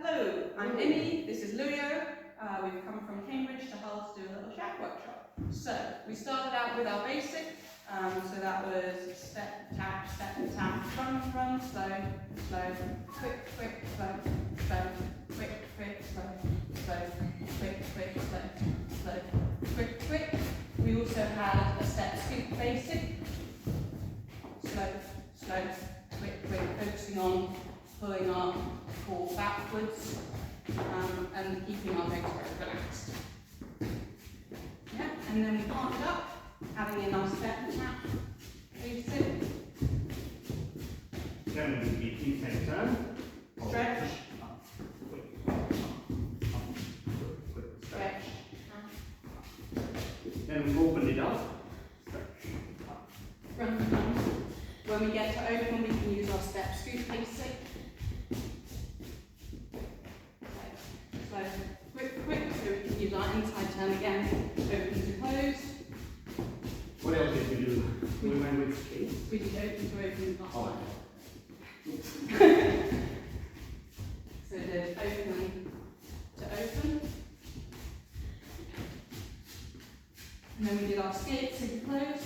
Hello, I'm Immy, this is Lujo. We've come from Cambridge to Hull to do a little Shag workshop. So, we started out with our basic, so that was step, tap, run, slow, slow, quick, slow, slow, quick, slow, slow, quick, slow, slow, quick. We also had a step scoop basic, slow, quick, focusing on pulling our core backwards and keeping our legs very relaxed. Yeah, and then we park it up, having in our step tap, basic. Then we repeat inside turn. Stretch. Stretch. Then we open it up. Run. When we get to open, we can use our step scoop basic. So quick, so we can use our inside turn again, open to close. What else did we do? We went with skates. We did open to open last Oh. time. So there's open to open. And then we did our skates to close.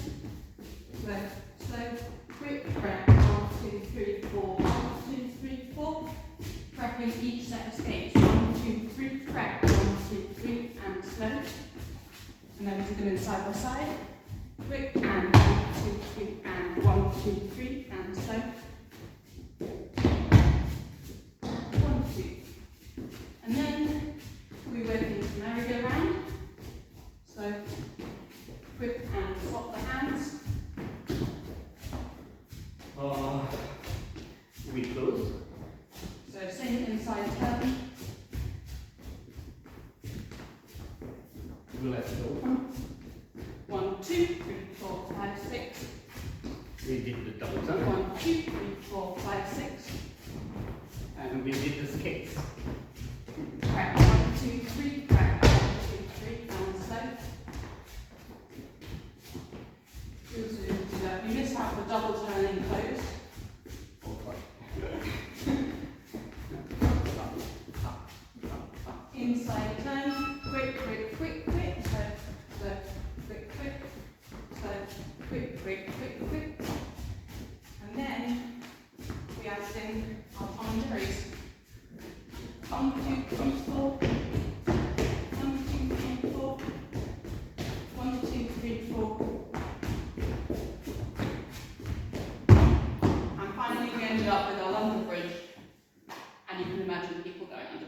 Slow, quick, crack, 1, 2, 3, 4, 1, 2, 3, 4. Cracking each set of skates. 1, 2, 3, crack, 1, 2, 3, and slow. And then we do them in side by side. Quick, and 1, 2, 3, and 1, 2, 3, and slow. 1, 2. And then we work into merry-go-round. So quick and swap the hands. We close. So same inside turn. We left it open. 1, 2, 3, 4, 5, 6. We did the double turn. 1, 2, 3, 4, 5, 6. And we did the skates. Crack 1, 2, 3, crack 1, 2, 3, and slow. You missed out the double turn in close. Inside turn, quick, slow, quick. And then we add in our Tom and Jerry's. 1, 2, 3, 4. 1, 2, 3, 4. 1, 2, 3, 4. And finally we ended up with our lumber bridge. And you can imagine people going under